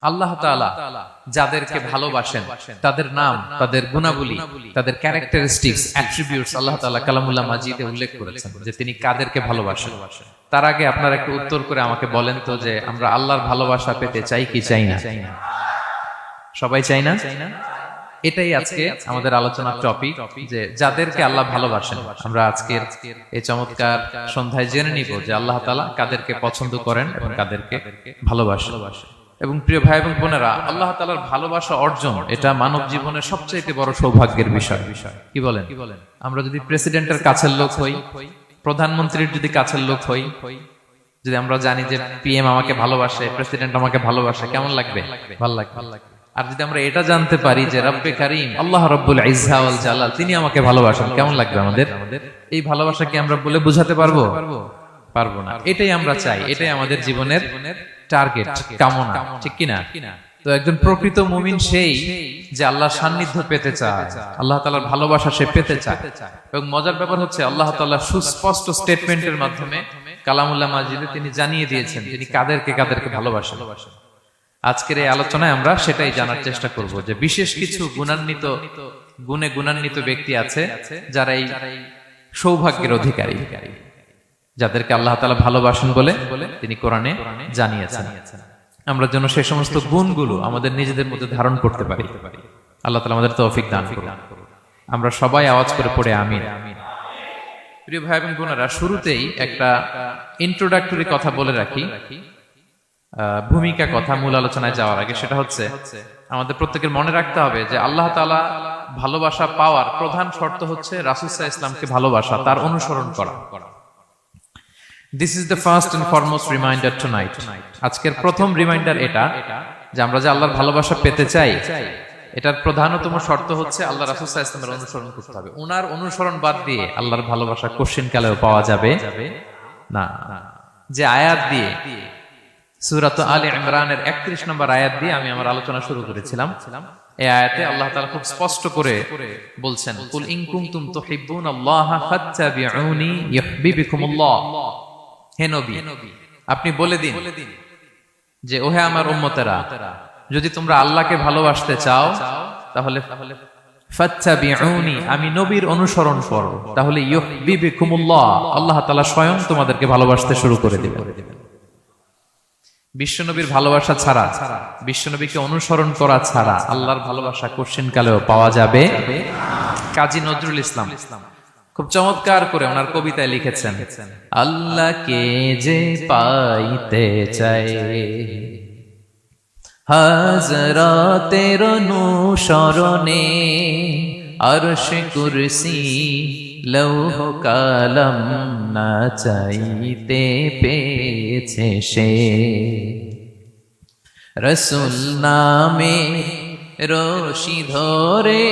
আল্লাহ তাআলা যাদেরকে ভালোবাসেন তাদের নাম, তাদের গুণাবলী, তাদের ক্যারেক্টারিস্টিক্স, অ্যাট্রিবিউটস আল্লাহ তাআলা কালামুল্লাহ মাজিদে উল্লেখ করেছেন যে তিনি কাদেরকে ভালোবাসেন। তার আগে আপনারা একটু উত্তর করে আমাকে বলেন তো যে আমরা আল্লাহর ভালোবাসা পেতে চাই কি চাই না? সবাই চাই না? এটাই আজকে আমাদের আলোচনার টপিক, যে যাদেরকে আল্লাহ ভালোবাসেন। আমরা আজকের এই চমৎকার সন্ধ্যায় জেনে নিব যে আল্লাহ তাআলা কাদেরকে পছন্দ করেন এবং কাদেরকে ভালোবাসেন। এবং প্রিয় ভাই এবং বোনেরা, আল্লাহ তাআলার ভালোবাসা অর্জন এটা মানব জীবনের সবচেয়ে বড় সৌভাগ্যের বিষয়। কি বলেন? আমরা যদি প্রেসিডেন্টের কাছের লোক হই, প্রধানমন্ত্রীর যদি কাছের লোক হই, যদি আমরা জানি যে পিএম আমাকে ভালোবাসে, প্রেসিডেন্ট আমাকে ভালোবাসে, কেমন লাগবে? ভালো লাগবে। আর যদি আমরা এটা জানতে পারি যে রব্বে কারীম আল্লাহ রব্বুল ইজ্জা ওয়াল জালাল তিনি আমাকে ভালোবাসেন, কেমন লাগবে আমাদের? এই ভালোবাসা কি আমরা বলে বোঝাতে পারবো? পারবো না। এটাই আমরা চাই, এটাই আমাদের জীবনের টার্গেট, কামনা, ঠিক কিনা? তো একজন প্রকৃত মুমিন সেই যে আল্লাহর সান্নিধ্য পেতে চায়, আল্লাহ তাআলার ভালোবাসা সে পেতে চায়। এবং মজার ব্যাপার হচ্ছে আল্লাহ তাআলা সুস্পষ্ট স্টেটমেন্টের মাধ্যমে কালামুল্লাহ মাজিদে তিনি জানিয়ে দিয়েছেন তিনি কাদেরকে ভালোবাসেন। আজকের এই আলোচনায় আমরা সেটাই জানার চেষ্টা করব যে বিশেষ কিছু গুণান্বিত ব্যক্তি আছে যারা এই সৌভাগ্যের অধিকারী, যাদেরকে আল্লাহ তাআলা ভালোবাসেন বলে তিনি কোরআনে জানিয়েছেন। আমরা যেন সেই সমস্ত গুণগুলো আমাদের নিজেদের মধ্যে ধারণ করতে পারি। আল্লাহ তাআলা আমাদের তৌফিক দান করুন। আমরা সবাই আওয়াজ করে পড়ে আমিন। প্রিয় ভাই এবং বোনেরা, শুরুতেই একটা ইন্ট্রোডাক্টরি কথা বলে রাখি, ভূমিকা কথা মূল আলোচনায় যাওয়ার আগে। সেটা হচ্ছে আমাদের প্রত্যেকের মনে রাখতে হবে যে আল্লাহ তাআলা ভালোবাসা পাওয়ার প্রধান শর্ত হচ্ছে রাসূল সাল্লাল্লাহু আলাইহি ওয়াসাল্লামকে ভালোবাসা, তার অনুসরণ করা। This is the first and foremost reminder tonight. আজকের প্রথম রিমাইন্ডার এটা যে আমরা যে আল্লাহর ভালোবাসা পেতে চাই, এটার প্রধানতম শর্ত হচ্ছে আল্লাহ রাসূল সাল্লাল্লাহু আলাইহি ওয়াসাল্লামের অনুসরণ করতে হবে। ওনার অনুসরণ বাদ দিয়ে আল্লাহর ভালোবাসা কোশ্চেন কালেও পাওয়া যাবে না। যে আয়াত দিয়ে সূরাত আলে ইমরানের 31 নম্বর আয়াত দিয়ে আমি আমার আলোচনা শুরু করেছিলাম, এই আয়াতে আল্লাহ তাআলা খুব স্পষ্ট করে বলছেন, কুল ইন কুনতুম তুহিব্বুনাল্লাহা ফাত্তাবিউনি ইউহিব্বুকুমুল্লাহ। হে নবী, আপনি বলে দিন যে ওহে আমার উম্মতেরা, যদি তোমরা আল্লাহকে ভালোবাসতে চাও তাহলে ফাত্তাবিউনি, আমি নবীর অনুসরণ করো, তাহলে ইউহিব্বুকুমুল্লাহ, আল্লাহ তাআলা স্বয়ং তোমাদেরকে ভালোবাসতে শুরু করে দিবেন। বিশ্বনবীর ভালোবাসা ছাড়া, বিশ্বনবীকে অনুসরণ করা ছাড়া আল্লাহর ভালোবাসা কোশ্চেন কালেও পাওয়া যাবে। কাজী নজরুল ইসলাম খুব চমৎকার করে ওনার কবিতায় লিখেছেন, আল্লাহকে যে পাইতে চায় হাজরাতের অনুসরণে, আরশ কুরসি লৌহ কালাম না চাইতে পেয়েছে সে, রাসূল নামে রশি ধরে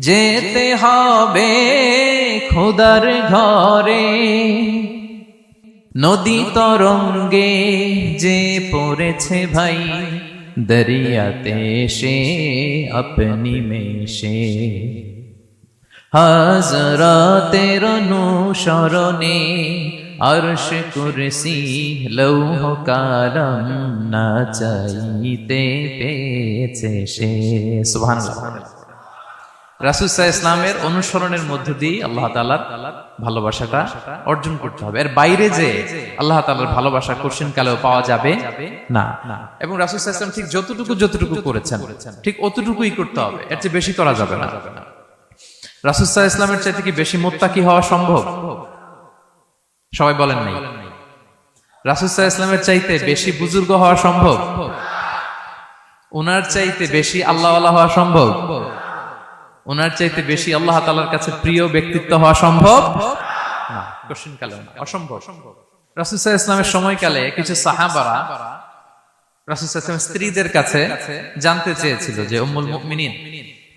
যেতে হবে খোদার ঘরে, নদী তরঙ্গে যে পড়েছে ভাই দরিয়াতে সে আপনি মেশে, হাজরাতের অনুসরণে আরশ কুরসি লৌহ কালাম না চাইতে পেয়েছে সে। সুবহানাল্লাহ। রাসূল সাল্লাল্লাহু আলাইহি ওয়াসাল্লামের অনুসরণের মধ্য দিয়ে আল্লাহ তাআলার ভালোবাসাটা অর্জন করতে হবে। এর বাইরে যে আল্লাহ তাআলার ভালোবাসা কোশ্চেন কালেও পাওয়া যাবে না। এবং রাসূল সাল্লাল্লাহু আলাইহি ওয়াসাল্লাম ঠিক যতটুকু করেছেন ঠিক অতটুকুই করতে হবে, এর চেয়ে বেশি করা যাবে না। রাসূল সাল্লাল্লাহু আলাইহি ওয়াসাল্লামের চাইতে কি বেশি মুত্তাকি হওয়া সম্ভব? সবাই বলেন নাই। রাসূল সাল্লাল্লাহু আলাইহি ওয়াসাল্লামের চাইতে বেশি বুজুর্গ হওয়া সম্ভব? ওনার চাইতে বেশি আল্লাহওয়ালা হওয়া সম্ভব? ওনার চাইতে বেশি আল্লাহ তাআলার কাছে প্রিয় ব্যক্তিত্ব হওয়া সম্ভব না, কোশ্চেন কালে অসম্ভব। রাসূল সাল্লাল্লাহু আলাইহি ওয়াসাল্লামের সময়কালে কিছু সাহাবারা রাসূল সাল্লাল্লাহু আলাইহি ওয়াসাল্লামের স্ত্রীদের কাছে জানতে চেয়েছিল যে উম্মুল মুমিনিন,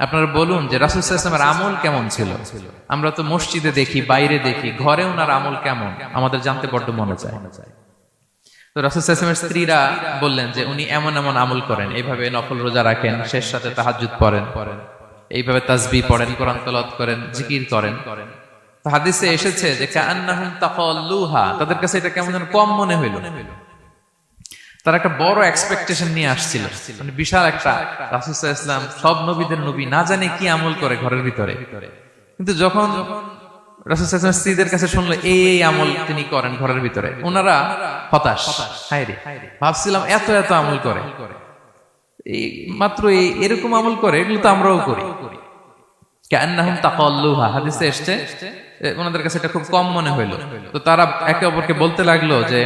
আপনারা বলুন যে রাসূল সাল্লাল্লাহু আলাইহি ওয়াসাল্লামের আমল কেমন ছিল? আমরা তো মসজিদে দেখি, বাইরে দেখি, ঘরে ওনার আমল কেমন আমাদের জানতে বড্ড মনে চায়। তো রাসূল সাল্লাল্লাহু আলাইহি ওয়াসাল্লামের স্ত্রীরা বললেন যে উনি এমন আমল করেন, এইভাবে নফল রোজা রাখেন, শেষ রাতে তাহাজ্জুদ পড়েন, এইভাবে তাসবিহ পড়েন, কোরআন তেলাওয়াত করেন, জিকির করেন। তো হাদিসে এসেছে যে কাআন্নাহুম তাকাল্লুহা, তাদের কাছে এটা কেমন যেন কম মনে হইল। তারা একটা বড় এক্সপেকটেশন নিয়ে আসছিল, মানে বিশাল একটা, রাসূল সাল্লাল্লাহু আলাইহি ওয়াসাল্লাম সব নবীদের নবী, না জানে কি আমল করে ঘরের ভিতরে। কিন্তু যখন রাসূল সাল্লাল্লাহু আলাইহি ওয়াসাল্লাম স্ত্রীদের কাছে শুনলো এই আমল তিনি করেন ঘরের ভিতরে, ওনারা হতাশ, হায়রে ভাবছিলাম এত এত আমল করে, এই মাত্র এরকম আমল করে, এগুলো তো আমরাও করি। কান্নাহুম তাকাল্লুহা, হাদিসে এসেছে ওনাদের কাছে এটা খুব কম মনে হইলো। তো তারা একে অপরকে বলতে লাগলো যে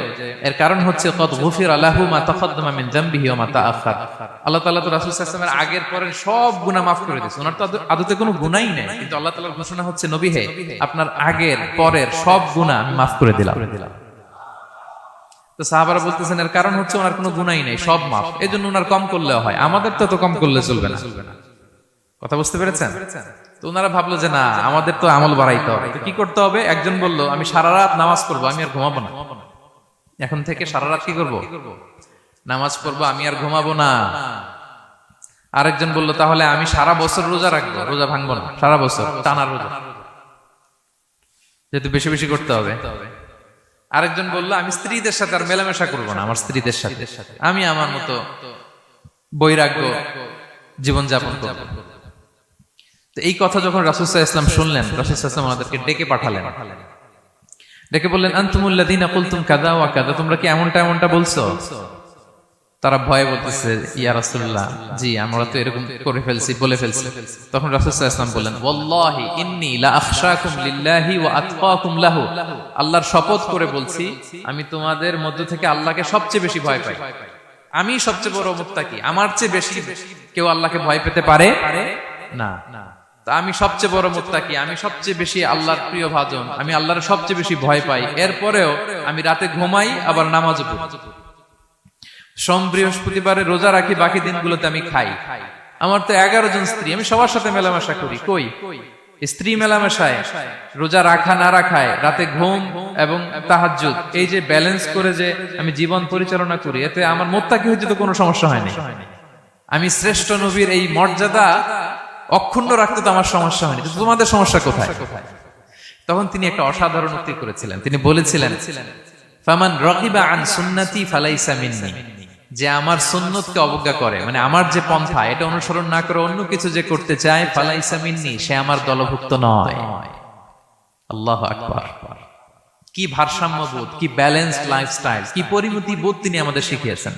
এর কারণ হচ্ছে কদ গুফিরা লাহু মা তাকাদ্দামা মিন যামবিহি ওয়া মা তাআখার। আল্লাহ তাআলা তো রাসূল সাল্লাল্লাহু আলাইহি ওয়াসাল্লামের আগের পরের সব গুনাহ মাফ করে দিয়েছে। ওনার তো আদতে কোনো গুনাহই নেই, কিন্তু আল্লাহ তাআলার ঘোষণা হচ্ছে নবী হে আপনার আগের পরের সব গুনাহ আমি মাফ করে দিলাম। তো সাহাবারা বলতেছেন এর কারণ হচ্ছে ওনার কোনো গুনাহই নেই, সব মাফ, এজন্য ওনার কম করলেও হয়, আমাদের তো এত কম করলে চলবে না। কথা বুঝতে পেরেছেন? তো ওনারা ভাবলো যে না, আমাদের তো আমল বাড়াইতে হবে, তো কি করতে হবে? একজন বলল আমি সারা রাত নামাজ পড়বো, আমি আর ঘুমাবো না, এখন থেকে সারা রাত কি করবো? নামাজ পড়বো, আমি আর ঘুমাবো না। আরেকজন বলল তাহলে আমি সারা বছর রোজা রাখবো, রোজা ভাঙবো না, সারা বছর টানা রোজা, যেহেতু বেশি বেশি করতে হবে। আরেকজন বলল আমি স্ত্রীদের সাথে আর মেলামেশা করবো না, আমার স্ত্রীদের সাথে আমি আমার মতো বৈরাগ্য জীবন যাপন করবো। তো এই কথা যখন রাসূল সাল্লাল্লাহু আলাইহি ওয়াসাল্লাম শুনলেন, রাসূল সাল্লাল্লাহু আলাইহি ওয়াসাল্লাম ওনাদেরকে ডেকে পাঠালেন, ডেকে বললেন আনতুমুল্লাযীনা কুলতুম কাযা ওয়া কাযা, তোমরা কি এমনটা এমনটা বলছো? তারা ভয়ে বলতেছে ইয়া রাসূলুল্লাহ, জি আমরা তো এরকম করে ফেলছি, বলে ফেলছি। তখন রাসূল সাল্লাল্লাহু আলাইহি ওয়াসাল্লাম বললেন ওয়াল্লাহি ইন্নী লা আখশাকুম লিল্লাহি ওয়া আতকাকুম লাহু, আল্লাহর শপথ করে বলছি আমি তোমাদের মধ্য থেকে আল্লাহকে সবচেয়ে বেশি ভয় পাই, আমি সবচেয়ে বড় মুত্তাকি, আমার চেয়ে বেশি কেউ আল্লাহকে ভয় পেতে পারে না। আমি সবচেয়ে বড় মুত্তাকি, আমি সবচেয়ে বেশি আল্লাহর প্রিয় ভাজন, আমি আল্লাহর সবচেয়ে বেশি ভয় পাই, এরপরেও আমি রাতে ঘুমাই আবার নামাজও পড়ি, সোম বৃহস্পতিবারে রোজা রাখি, বাকি দিনগুলোতে আমি খাই, আমার তো 11 জন স্ত্রী, আমি সবার সাথে মেলামেশা করি, কই স্ত্রী মেলামেশায়, রোজা রাখা না রাখায়, রাতে ঘুম এবং তাহাজ্জুদ, এই যে ব্যালেন্স করে যে আমি জীবন পরিচালনা করি, এতে আমার মুত্তাকি হইতে তো কোনো সমস্যা হয়নি। আমি শ্রেষ্ঠ নবীর এই মর্যাদা অক্ষুণ্ণ রাখতে তো আমার সমস্যা হয়নি, তোমাদের সমস্যা কোথায়? তখন তিনি একটা অসাধারণ উক্তি করেছিলেন, তিনি বলেছিলেন ফামান রাগিবা আন সুন্নতি ফালাইসা মিন্নি, যে আমার সুন্নতকে অবজ্ঞা করে, মানে আমার যে পন্থা এটা অনুসরণ না করে অন্য কিছু যে করতে চায়, ফালাইসা মিন্নি, সে আমার দলভুক্ত নয়। আল্লাহু আকবার! কি ভারসাম্যবোধ, কি ব্যালেন্সড লাইফস্টাইল, কি পরিমিতি বোধ তিনি আমাদের শিখিয়েছেন।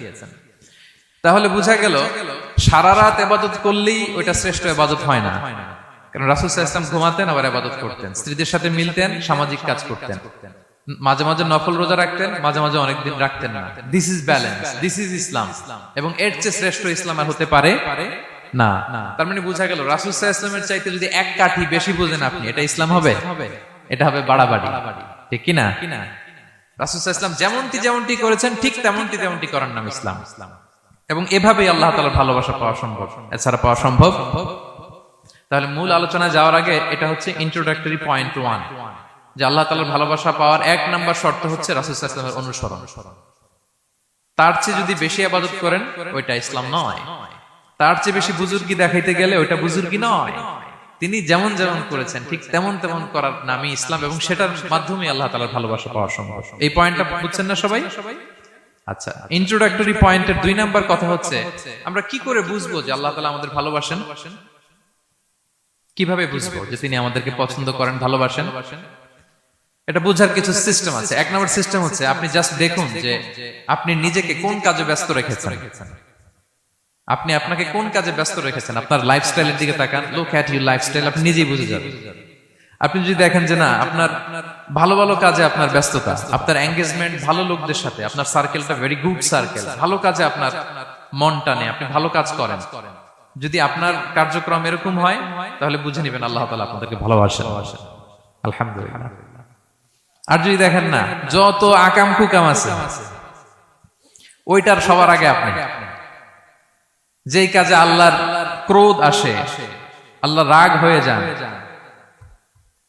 তাহলে বোঝা গেল সারা রাত ইবাদত করলেই ওইটা শ্রেষ্ঠ ইবাদত হয় না, কারণ রাসূল সাল্লাল্লাহু আলাইহি ওয়াসাল্লাম ঘুমাতেন আবার ইবাদত করতেন, স্ত্রীদের সাথে মিলতেন, সামাজিক কাজ করতেন, মাঝে মাঝে নফল রোজা রাখতেন, মাঝে মাঝে অনেকদিন রাখতেন না। This is balance, this is Islam, এবং এর চেয়ে শ্রেষ্ঠ ইসলাম আর হতে পারে না। তার মানে বোঝা গেল রাসূল সাল্লাল্লাহু আলাইহি ওয়াসাল্লামের চাইতে যদি এক কাঠি বেশি বোঝেন আপনি, এটা ইসলাম হবে? এটা হবে বাড়াবাড়ি, ঠিক কি না? রাসূল সাল্লাল্লাহু আলাইহি ওয়াসাল্লাম যেমনটি করেছেন ঠিক তেমনটি করার নাম ইসলাম, এবং এভাবেই আল্লাহ তাআলার ভালোবাসা পাওয়া সম্ভব, এছাড়া পাওয়া সম্ভব। তাহলে মূল আলোচনা যাওয়ার আগে এটা হচ্ছে ইন্ট্রোডাক্টরি পয়েন্ট 1, যে আল্লাহ তাআলার ভালোবাসা পাওয়ার 1 নাম্বার শর্ত হচ্ছে রাসূল সাল্লাল্লাহু আলাইহি ওয়াসাল্লামের অনুসরণ। তার চেয়ে যদি বেশি ইবাদত করেন ওইটা ইসলাম নয়, তার চেয়ে বেশি বুজুর্গি দেখাইতে গেলে ওইটা বুজুর্গি নয়। তিনি যেমন যেমন করেছেন ঠিক তেমন তেমন করার নামই ইসলাম, এবং সেটার মাধ্যমে আল্লাহ তাআলার ভালোবাসা পাওয়া সম্ভব। এই পয়েন্টটা বুঝছেন না সবাই? আচ্ছা, ইন্ট্রোডাক্টরি পয়েন্টের 2 নাম্বার কথা হচ্ছে আমরা কি করে বুঝবো যে আল্লাহ তাআলা আমাদের ভালোবাসেন? কিভাবে বুঝবো যে তিনি আমাদেরকে পছন্দ করেন, ভালোবাসেন? এটা বোঝার কিছু সিস্টেম আছে। 1 নাম্বার সিস্টেম হচ্ছে আপনি জাস্ট দেখুন যে আপনি নিজেকে কোন কাজে ব্যস্ত রেখেছেন, আপনি আপনাকে কোন কাজে ব্যস্ত রেখেছেন। আপনার লাইফস্টাইলের দিকে তাকান, লুক এট ইউর লাইফস্টাইল, আপনি নিজেই বুঝে যাবেন। আপনি যদি দেখেন যে না আপনার ভালো ভালো কাজে আপনার ব্যস্ততা, আপনার এঙ্গেজমেন্ট ভালো লোকদের সাথে, আপনার সার্কেলটা ভেরি গুড সার্কেল, ভালো কাজে আপনার মন টানে, আপনি ভালো কাজ করেন, যদি আপনার কার্যক্রম এরকম হয় তাহলে বুঝে নেবেন আল্লাহ তাআলা আপনাদেরকে ভালোবাসেন। আলহামদুলিল্লাহ। আর যদি দেখেন না যত আকাম কুকাম আছে ওইটার সবার আগে আপনি, যেই কাজে আল্লাহর ক্রোধ আসে, আল্লাহ রাগ হয়ে যান,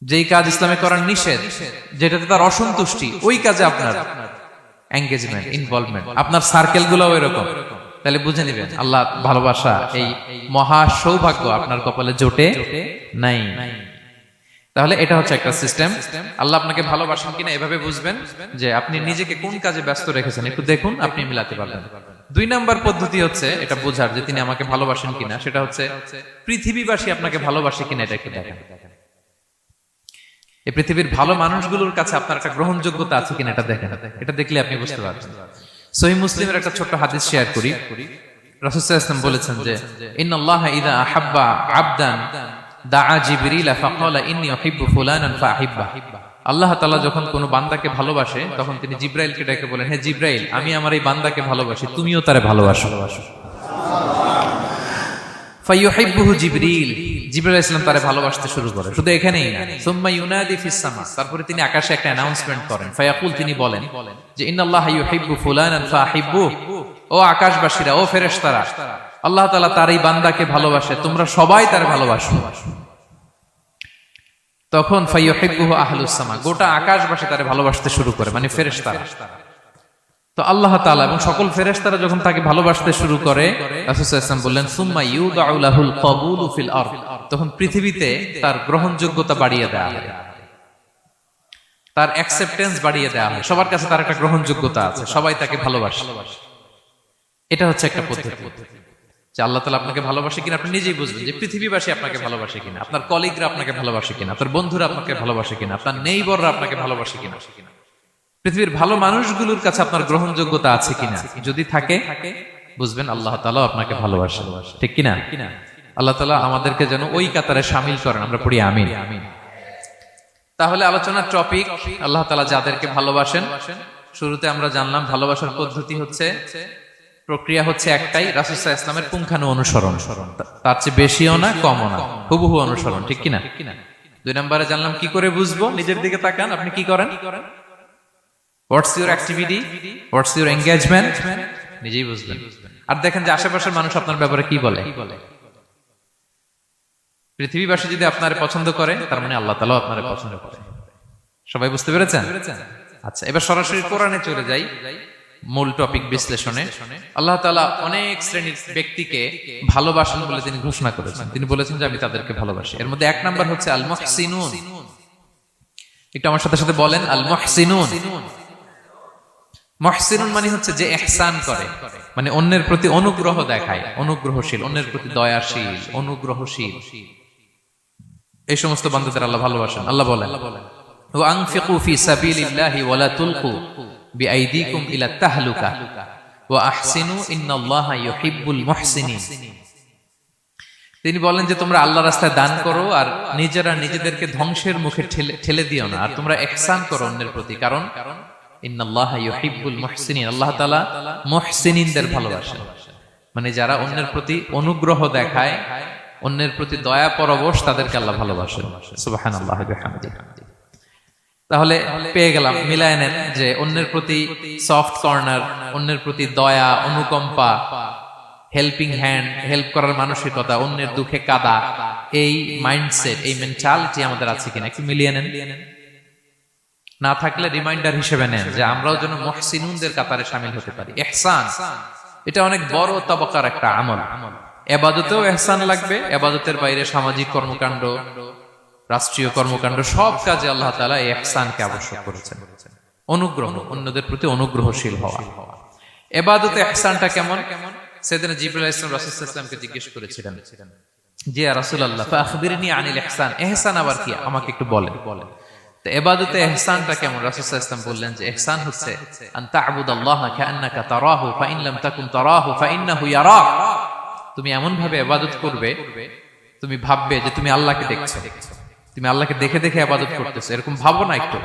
যেই কাজ ইসলামে করার নিষেধ, যেটাতে তার অসন্তুষ্টি, ওই কাজে আপনার এঙ্গেজমেন্ট, ইনভলভমেন্ট, আপনার সার্কেল গুলো এরকম, তাহলে বুঝে নেবেন আল্লাহ ভালোবাসা, এই মহা সৌভাগ্য আপনার কপালে জোটে নাই। তাহলে এটা হচ্ছে একটা সিস্টেম। আল্লাহ আপনাকে ভালোবাসেন কিনা এভাবে বুঝবেন যে আপনি নিজেকে কোন কাজে ব্যস্ত রেখেছেন, একটু দেখুন, আপনি মিলাতে পারবেন। 2 নাম্বার পদ্ধতি হচ্ছে এটা বোঝার যে তিনি আমাকে ভালোবাসেন কিনা, সেটা হচ্ছে পৃথিবীবাসী আপনাকে ভালোবাসে কিনা এটা একটু দেখেন। এই পৃথিবীর ভালো মানুষগুলোর কাছে আপনার একটা গ্রহণযোগ্যতা আছে কিনা এটা দেখেন। এটা দেখলে আপনি বুঝতে পারবেন। সহিহ মুসলিমের একটা ছোট্ট হাদিস শেয়ার করি। রাসূল সাল্লাল্লাহু আলাইহি ওয়াসাল্লাম বলেছেন যে ইন্নাল্লাহা ইযা আহাব্বা আবদান দাআ জিবরিল ফাকালা ইন্নী উহিব্বু ফুলানান ফাহিব্বা। আল্লাহ তাআলা যখন কোনো বান্দাকে ভালোবাসে তখন তিনি জিবরাইলকে ডেকে বলেন, হে জিবরাইল, আমি আমার এই বান্দাকে ভালোবাসি, তুমিও তারে ভালোবাসো। ফায়ুহিব্বুহু জিবরিল, জিবরাইল আলাইহিস সালাম তারে ভালোবাসতে শুরু করে। শুধু এখানেই না, সুম্মা ইউনাদি ফিস সামা, তারপরে তিনি আকাশে একটা অ্যানাউন্সমেন্ট করেন। ফায়াকুল, তিনি বলেন যে ইন্নাল্লাহা ইউহিব্বু ফুলানান ফাহিব্বু, ও আকাশবাসীরা, ও ফেরেশতারা, আল্লাহ তাআলা তার এই বান্দাকে ভালোবাসে, তোমরা সবাই তারে ভালোবাসো। তখন ফায়ুহিব্বুহু আহলুস সামা, গোটা আকাশবাসী তারে ভালোবাসতে শুরু করে, মানে ফেরেশতারা। তো আল্লাহ তাআলা এবং সকল ফেরেশতারা যখন তাকে ভালোবাসতে শুরু করে, রাসূল সাল্লাল্লাহু আলাইহি ওয়াসাল্লাম বললেন সুম্মা ইউদাউ লাহুল কবুলু ফিল আরদ, তখন পৃথিবীতে তার গ্রহণযোগ্যতা বাড়িয়ে দেওয়া হয়, তার অ্যাকসেপ্টেন্স বাড়িয়ে দেওয়া হয়। সবার কাছে তার একটা গ্রহণযোগ্যতা আছে, সবাই তাকে ভালোবাসে। এটা হচ্ছে একটা পদ্ধতি যে আল্লাহ তাআলা আপনাকে ভালোবাসে কিনা আপনি নিজেই বুঝবেন, যে পৃথিবীবাসী আপনাকে ভালোবাসে কিনা, আপনার কলিগরা আপনাকে ভালোবাসে কিনা, আপনার বন্ধুরা আপনাকে ভালোবাসে কিনা, আপনার নেইবররা আপনাকে ভালোবাসে কিনা, পৃথিবীর ভালো মানুষগুলোর কাছে আপনার গ্রহণযোগ্যতা আছে কিনা। যদি থাকে বুঝবেন আল্লাহ তাআলা আপনাকে ভালোবাসে, ঠিক কিনা? আল্লাহ তাআলা আমাদেরকে যেন ওই কাতারে শামিল করেন, আমরা পড়ি আমিন। তাহলে আলোচনার টপিক, আল্লাহ তাআলা যাদেরকে ভালোবাসেন। শুরুতে আমরা জানলাম ভালোবাসার পদ্ধতি হচ্ছে, প্রক্রিয়া হচ্ছে একটাই, রাসূল সাল্লাল্লাহু আলাইহি ওয়াসাল্লামের পুঙ্খানু অনুসরণ, তার চেয়ে বেশিও না কমও না, হুবহু অনুসরণ, ঠিক কিনা? 2 নম্বরে জানলাম কি করে বুঝবো, নিজের দিকে তাকান, আপনি কি করেন, what's your activity, what's your engagement, নিজেই বুঝবেন। আর দেখেন যে আশেপাশের মানুষ আপনার ব্যাপারে কি বলে। পৃথিবীবাসী যদি আপনার পছন্দ করে, তার মানে আল্লাহ তাআলা আপনার পছন্দ করে। সবাই বুঝতে পেরেছেন? আচ্ছা, এবার সরাসরি কোরআনে চলে যাই, মূল টপিক বিশ্লেষণে। আল্লাহ তাআলা অনেক শ্রেণীর ব্যক্তিকে ভালোবাসেন বলে তিনি ঘোষণা করেছেন। তিনি বলেছেন যে আমি তাদেরকে ভালোবাসি। এর মধ্যে 1 নাম্বার হচ্ছে আল মুহসিনুন। একটু আমার সাথে সাথে বলেন, আল মুহসিনুন। মুহসিনুন মানে হচ্ছে যে ইহসান করে, মানে অন্যের প্রতি অনুগ্রহ দেখায়, অনুগ্রহশীল, অন্যের প্রতি দয়াশীল, অনুগ্রহশীল। এই সমস্ত বান্দাদের আল্লাহ ভালোবাসেন। আল্লাহ বলেন ওয়া আনফিকু ফি সাবিলিল্লাহি ওয়া লা তুলকু বিআইদিকুম ইলা তাহলুকা ওয়া আহসিনু ইন্নাল্লাহা ইউহিব্বুল মুহসিনিন। তিনি বলেন যে তোমরা আল্লাহর রাস্তায় দান করো আর নিজেরা নিজেদেরকে ধ্বংসের মুখে ঠেলে দিও না, আর তোমরা ইহসান করো অন্যের প্রতি, কারণ ইন্নাল্লাহা ইউহিব্বুল মুহসিনিন, আল্লাহ তাআলা মুহসিনিনদের ভালোবাসেন, মানে যারা অন্যের প্রতি অনুগ্রহ দেখায়, অন্যের প্রতি দয়া পরবশ, তাদেরকে আল্লাহ ভালোবাসেন। সুবহানাল্লাহি ওয়া বিহামদিহি। তাহলে পেয়ে গেলাম, মিলায় নেন যে অন্যের প্রতি সফট কর্নার, অন্যের প্রতি দয়া, অনুকম্পা, হেল্পিং হ্যান্ড, হেল্প করার মানসিকতা, অন্যের দুঃখে কাঁদা, এই মাইন্ডসেট, এই মেন্টালিটি আমাদের আছে কিনা একটু মিলিয়ে নেন। না থাকলে রিমাইন্ডার হিসেবে নেন যে আমরাও যেন মুহসিনুনদের কাতারে শামিল হতে পারি। ইহসান এটা অনেক বড় তবকার একটা আমল। ইবাদতেও ইহসান লাগবে, ইবাদতের বাইরে সামাজিক কর্মকাণ্ড, রাষ্ট্রীয় কর্মকাণ্ড, সব কাজে আল্লাহ তাআলা এই ইহসানকে আবশ্যক করেছেন। অনুগ্রহ, অন্যদের প্রতি অনুগ্রহশীল হওয়া। ইবাদতে ইহসানটা কেমন? সাইয়েদনা জিবরাইল আলাইহিস সালাম রাসূল সাল্লাল্লাহু আলাইহি ওয়াসাল্লামকে জিজ্ঞেস করেছিলেন যে ইয়া রাসূলুল্লাহ ফাখবিরনি আনিল ইহসান, ইহসান আবার কি, আমাকে একটু বলেন। তো ইবাদতে ইহসানটা কেমন? রাসূল সাল্লাল্লাহু আলাইহি ওয়াসাল্লাম বললেন যে ইহসান হচ্ছে আন তা'বুদাল্লাহা কাআন্নাকা তারাহু ফা ইন লাম তাকুন তারাহু ফা ইন্নাহু ইয়ারাক। তুমি এমন ভাবে ইবাদত করবে, তুমি ভাববে যে তুমি আল্লাহকে দেখছো, তুমি আল্লাহকে দেখে দেখে ইবাদত করতেছো, এরকম ভাবো না একটু।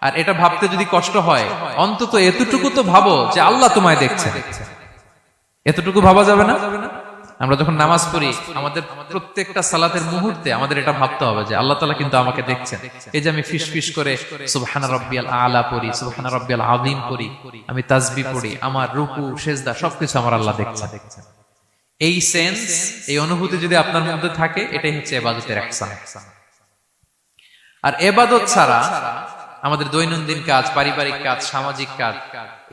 আর এটা ভাবতে যদি কষ্ট হয়, অন্তত এতটুকু তো ভাবো যে আল্লাহ তোমায় দেখছে। এতটুকু ভাবা যাবে না? আমরা যখন নামাজ পড়ি, আমাদের প্রত্যেকটা সালাতের মুহূর্তে আমাদের এটা ভাবতে হবে যে আল্লাহ তাআলা কিন্তু আমাকে দেখছেন। এই যে আমি ফিস করে সুবহানা রাব্বিয়াল আলা পড়ি, সুবহানা রাব্বিয়াল আযীম পড়ি, আমি তাসবিহ পড়ি, আমার রুকু সেজদা সবকিছু আমার আল্লাহ দেখছেন। এই সেন্স, এই অনুভূতি যদি আপনার মধ্যে থাকে, এটাই হচ্ছে ইবাদতের ইহসান। আর ইবাদত ছাড়া আমাদের দৈনন্দিন কাজ, পারিবারিক কাজ, সামাজিক কাজ,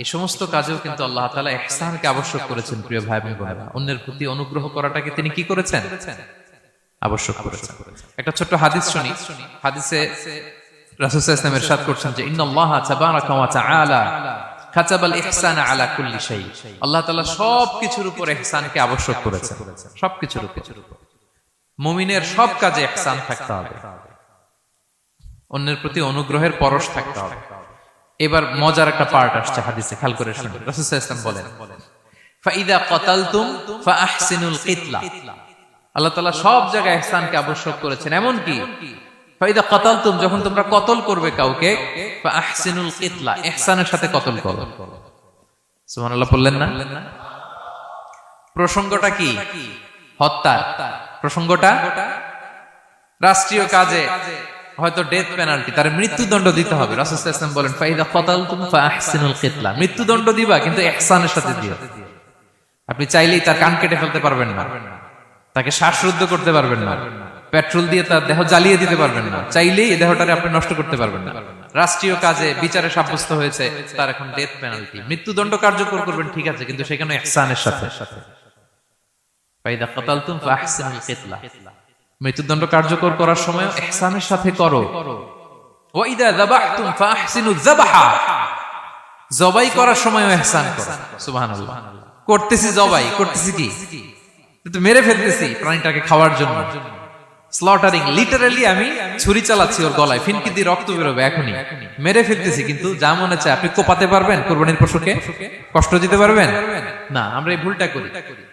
এই সমস্ত কাজেও কিন্তু আল্লাহ তাআলা ইহসানকে আবশ্যক করেছেন। প্রিয় ভাই এবং বোনেরা, অন্যের প্রতি অনুগ্রহ করাটাকে তিনি কি করেছেন? আবশ্যক করেছেন। একটা ছোট্ট হাদিস শুনি। হাদিসে রাসূল সাল্লাল্লাহু আলাইহি ওয়াসাল্লাম ইরশাদ করছেন যে ইন্নাল্লাহা তাবারাকা ওয়া তাআলা কাতাবাল ইহসানা আলা কুল্লি শাই। আল্লাহ তাআলা সবকিছুর উপর ইহসানকে আবশ্যক করেছেন, সবকিছুর উপর। মুমিনের সব কাজে ইহসান থাকতে হবে, অন্যের প্রতি অনুগ্রহের পরশ থাকতে হবে। এবার মজার একটা পার্ট আসছে হাদিসে, খেয়াল করে শুনুন। রাসূল সাল্লাল্লাহু আলাইহি ওয়াসাল্লাম বলেন ফাইদা কাতালতুম ফাআহসিনুল কিতলা। আল্লাহ তাআলা সব জায়গায় ইহসানকে আবশ্যক করেছেন, এমন কি ফাইদা কাতালতুম, যখন তোমরা কতল করবে কাউকে, ফাআহসিনুল কিতলা, ইহসানের সাথে কতল করো। সুবহানাল্লাহ বললেন না? প্রসঙ্গটা কি? হত্যা। প্রসঙ্গটা রাষ্ট্রীয় কাজে, হয়তো ডেথ পেনাল্টি, তার মৃত্যুদণ্ড দিতে হবে। রাসূল সাল্লাল্লাহু আলাইহি ওয়াসাল্লাম বলেন ফাইদা কাতালতুম ফাআহসিনুল কিতলা, মৃত্যুদণ্ড দিবা কিন্তু ইহসানের সাথে দিও। আপনি চাইলেই তার কান কেটে ফেলতে পারবেন না, তাকে শ্বাসরুদ্ধ করতে পারবেন না, পেট্রোল দিয়ে তার দেহ জ্বালিয়ে দিতে পারবেন না, চাইলেই এই দেহটারে আপনি নষ্ট করতে পারবেন না। রাষ্ট্রীয় কাজে বিচারে সাব্যস্ত হয়েছে তার এখন ডেথ পেনাল্টি, মৃত্যুদণ্ড কার্যকর করবেন, ঠিক আছে, কিন্তু সেখানে ইহসানের সাথে। ফাইদা কাতালতুম ফাআহসিনুল কিতলা, মৃত্যুদণ্ড কার্যকর করার সময় ইহসানের সাথে করো। ওয়া ইদা যাবাহতুম ফাআহসিনুয যাবাহা, জবাই করার সময়ও ইহসান করো। সুবহানাল্লাহ। করতেছি জবাই, করতেছি কি, কিন্তু মেরে ফেলতেছি প্রাণীটাকে খাওয়ার জন্য। স্লটারিং, লিটারালি আমি ছুরি চালাচ্ছি ওর গলায়, ফিনকি দিয়ে রক্ত বেরোবে এখনই, মেরে ফেলতেছি। কিন্তু যা মনে চায় আপনি কোপাতে পারবেন কুরবানির পশুকে? কষ্ট দিতে পারবেন না। আমরা এই ভুলটা করি।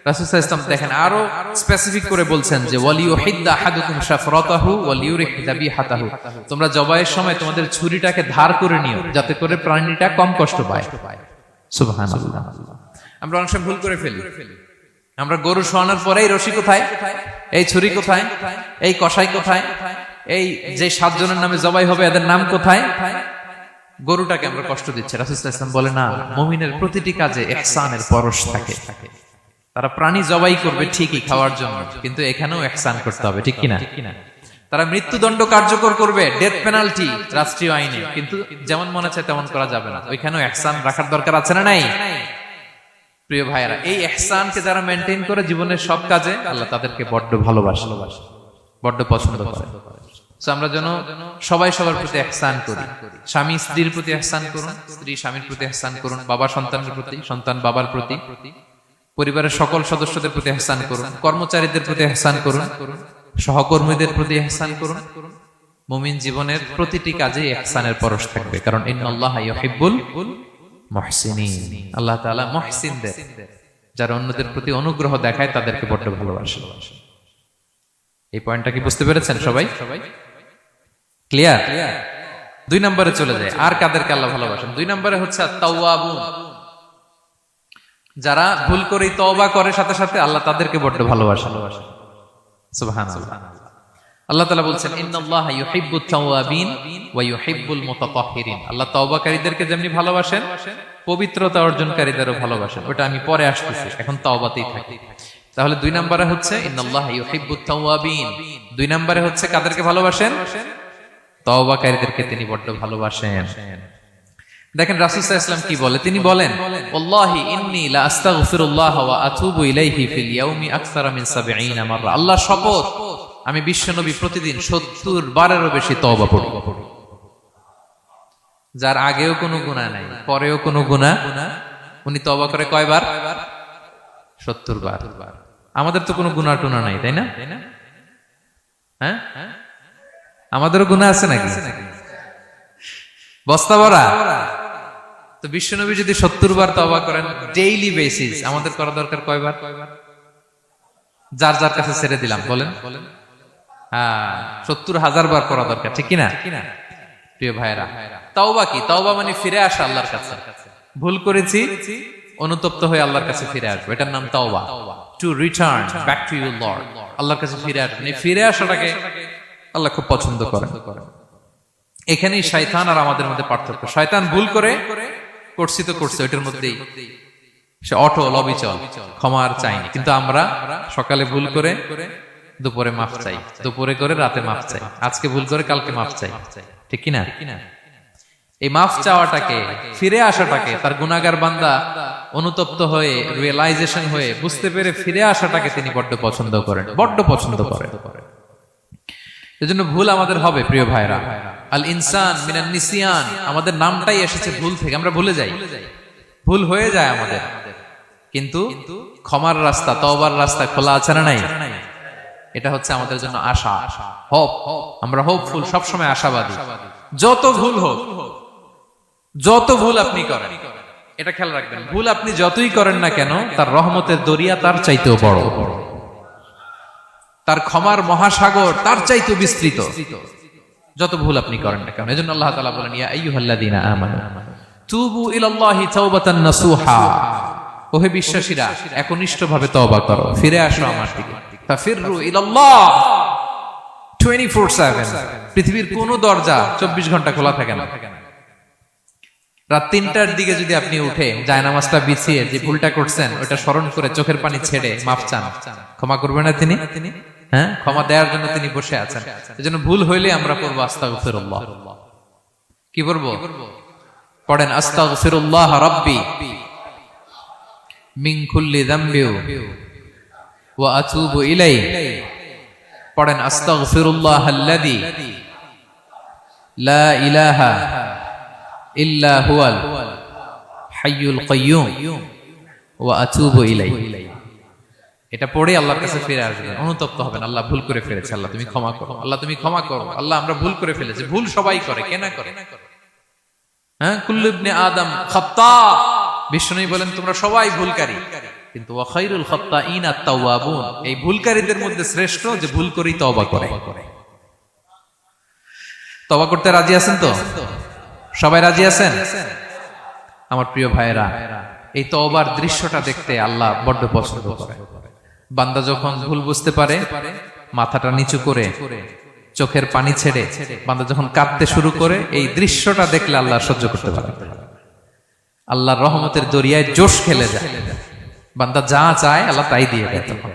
রাসূল সাল্লাল্লাহু আলাইহি ওয়াসাল্লাম দেখেন আরো স্পেসিফিক করে বলছেন যে ওয়ালিউহিদ্দা আহাদুকুম শাফরাতাহু ওয়ালিউরিহ যাবিহাতাহু, তোমরা জবাইয়ের সময় তোমাদের ছুরিটাকে ধার করে নিও, যাতে করে প্রাণীটা কম কষ্ট পায়। সুবহানাল্লাহ। আমরা অনেক সময় ভুল করে ফেলি। আমরা গরু শোয়ানোর পরে এই রশি কোথায়, এই ছুরি কোথায়, এই কষাই কোথায়, এই যে 7 জনের নামে জবাই হবে এদের নাম কোথায়, গরুটাকে আমরা কষ্ট দিচ্ছি। রাসূল সাল্লাল্লাহু আলাইহি ওয়াসাল্লাম বলে না, মুমিনের প্রতিটি কাজে ইহসানের পরশ থাকে। তারা প্রাণী জবাই করবে ঠিকই খাওয়ার জন্য, কিন্তু এখানেও ইহসান করতে হবে, ঠিক কিনা? তারা মৃত্যুদণ্ড কার্যকর করবে, ডেথ পেনাল্টি রাষ্ট্রীয় আইনে, কিন্তু যেমন মনে চায় তেমন করা যাবে না। ওইখানেও ইহসান রাখার দরকার আছে না নাই? প্রিয় ভাইয়েরা, এই ইহসানকে যারা মেইনটেইন করে জীবনের সব কাজে, আল্লাহ তাদেরকে বড্ড ভালোবাসে, বড্ড পছন্দ করে। সো আমরা যেন সবাই সবার প্রতি ইহসান করি। স্বামী স্ত্রীর প্রতি ইহসান করুন, স্ত্রী স্বামীর প্রতি ইহসান করুন, বাবা সন্তানের প্রতি, সন্তান বাবার প্রতি, পরিবারের সকল সদস্যদের প্রতি ইহসান করুন, কর্মচারীদের প্রতি ইহসান করুন, সহকর্মীদের প্রতি ইহসান করুন। মুমিন জীবনের প্রতিটি কাজে ইহসানের পরশ থাকবে, কারণ ইন্নাল্লাহা ইউহিব্বুল মুহসিনিন। আল্লাহ তাআলা মুহসিনদের, যারা অন্যদের প্রতি অনুগ্রহ দেখায়, তাদেরকে বড্ড ভালোবাসে। এই পয়েন্টটা কি বুঝতে পেরেছেন সবাই? ক্লিয়ার? 2 নম্বরে চলে যায়, আর কাদেরকে আল্লাহ ভালোবাসেন? 2 নম্বরে হচ্ছে আত-তাওয়াবুন, যারা ভুল করে তওবা করে সাথে সাথে আল্লাহ তাদেরকে বড্ড ভালোবাসেন। সুবহানাল্লাহ। আল্লাহ তাআলা বলছেন ইন্নাল্লাহা ইউহিব্বুত তাওয়াবিন ওয়া ইউহিব্বুল মুতাতাহহিরিন। আল্লাহ তওবাকারীদেরকে যেমনি ভালোবাসেন, পবিত্রতা অর্জনকারীদেরও ভালোবাসেন। ওটা আমি পরে আসতেছি, এখন তওবাতেই থাকি। তাহলে 2 নম্বরে হচ্ছে ইন্নাল্লাহা ইউহিব্বুত তাওয়াবিন। 2 নম্বরে হচ্ছে কাদেরকে ভালোবাসেন? তওবাকারীদেরকে তিনি বড্ড ভালোবাসেন। দেখেন রাসূল সাল্লাল্লাহু আলাইহি ওয়াসাল্লাম কি বলে, তিনি বলেন ওয়াল্লাহি ইন্নী লা আস্তাগফিরুল্লাহ ওয়া আতুবু ইলাইহি ফিল ইয়াউমি আকসারা মিন 70 মাররা। আল্লাহ শপথ, আমি বিশ্বনবী প্রতিদিন 70 বারেরও বেশি তওবা পড়ি। যার আগেও কোনো গুনাহ নাই, পরেও কোনো গুনাহ, উনি তওবা করে কয়বার? 70 বার। আমাদের তো কোনো গুনাহ টুনা নাই, তাই না? হ্যাঁ, আমাদেরও গুনাহ আছে নাকি? বস্তা ভরা। তো বিশ্বনবী যদি 70 বার তওবা করেন ডেইলি বেসিস, আমাদের করা দরকার কয়বার? যার যার কাছে ছেড়ে দিলাম, বলেন। 70,000 বার করা দরকার, ঠিক কিনা? প্রিয় ভাইরা, তাওবা কি? তাওবা মানে ফিরে আসা আল্লাহর কাছে। ভুল করেছি, অনুতপ্ত হয়ে আল্লাহর কাছে ফিরে আসবো, এটার নাম তাওবা। To return back to your Lord, আল্লাহর কাছে ফিরে আসবেন। এই ফিরে আসাটাকে আল্লাহ খুব পছন্দ করেন। এখানেই শয়তান আর আমাদের মধ্যে পার্থক্য। শয়তান ভুল করে করছি তো করছে, ওইটার মধ্যেই সে অটল অবিচল, ক্ষমা আর চাইনি। কিন্তু আমরা সকালে ভুল করে দুপুরে মাফ চাই, দুপুরে করে রাতে মাফ চাই, আজকে ভুল করে কালকে মাফ চাই, ঠিক কিনা? এই মাফ চাওয়াটাকে, ফিরে আসাটাকে, তার গুনাহগার বান্দা অনুতপ্ত হয়ে, রিয়েলাইজেশন হয়ে, বুঝতে পেরে ফিরে আসাটাকে তিনি বড্ড পছন্দ করেন, বড্ড পছন্দ করেন। এজন্য ভুল আমাদের হবে প্রিয় ভাইরা। আল ইনসান মিনান নিসিয়ান, আমাদের নামটাই এসেছে ভুল থেকে, আমরা ভুলে যাই, ভুল হয়ে যায় আমাদের। কিন্তু ক্ষমার রাস্তা, তওবার রাস্তা খোলা আছে না নাই? এটা হচ্ছে আমাদের জন্য আশা, হোপ। আমরা হোপফুল, সবসময় আশাবাদী। যত ভুল হোক, যত ভুল আপনি করেন, এটা খেয়াল রাখবেন, ভুল আপনি যতই করেন না কেন, তার রহমতের দরিয়া তার চাইতেও বড়, তার ক্ষমার মহাসাগর তার চাইতেও বিস্তৃত, যত ভুল আপনি করেন না কেন। এজন্য আল্লাহ তাআলা বলেন, ইয়া আইয়ুহাল্লাযীনা আমানু তুবু ইলাল্লাহি তাওবাতান নাসুহা, ওহে বিশ্বাসীরা একনিষ্ঠভাবে তওবা করো, ফিরে আসো আমার দিকে। ফাফিরু ইলাল্লাহ 24/7, পৃথিবীর কোন দরজা 24 ঘন্টা খোলা থাকে না। রাত 3টার দিকে যদি আপনি উঠে জায়নামাজটা বিছিয়ে যে ভুলটা করছেন ওটা স্মরণ করে চোখের পানি ছেড়ে মাফ চান, ক্ষমা করবেন না তিনি? হ্যাঁ, ক্ষমা দেওয়ার জন্য তিনি বসে আছেন। এজন্য ভুল হইলে আমরা পড়বো আস্তাগফিরুল্লাহ। কি পড়বো? পড়েন আস্তাগফিরুল্লাহ রাব্বি মিন কুল্লি যামবি ওয়া আতুবু ইলাইহি। পড়েন আস্তাগফিরুল্লাহাল্লাযী লা ইলাহা ইল্লা হুয়াল হাইয়ুল কাইয়্যুম ওয়া আতুবু ইলাইহি। এটা পড়ে আল্লাহর কাছে ফিরে আসবেন, অনুতপ্ত হবেন, আল্লাহ ভুল করে ফেলেছে, আল্লাহ তুমি ক্ষমা করো, আল্লাহ তুমি ক্ষমা করো, আল্লাহ আমরা ভুল করে ফেলেছি। ভুল সবাই করে, কে না করে? হ্যাঁ, কুল্লু ইবনে আদম খাত্তা, বিষ্ণু বলেন তোমরা সবাই ভুলকারী, কিন্তু ওয়া খায়রুল খাত্তাইন আত-তাওয়াবুন, এই ভুলকারীদের মধ্যে শ্রেষ্ঠ যে ভুল করেই তওবা করে। তওবা করতে রাজি আছেন তো? সবাই রাজি আছেন? আমার প্রিয় ভাইয়েরা, এই তওবার দৃশ্যটা দেখতে আল্লাহ বড্ড পছন্দ করে। বান্দা যখন ভুল বুঝতে পারে, মাথাটা নিচু করে চোখের পানি ছেড়ে বান্দা যখন কাঁদতে শুরু করে, এই দৃশ্যটা দেখলে আল্লাহ সহ্য করতে পারে। আল্লাহর রহমতের দরিয়ায় জোশ খেলে যায়, বান্দা যা চায় আল্লাহ তাই দিয়ে দেয়। তখন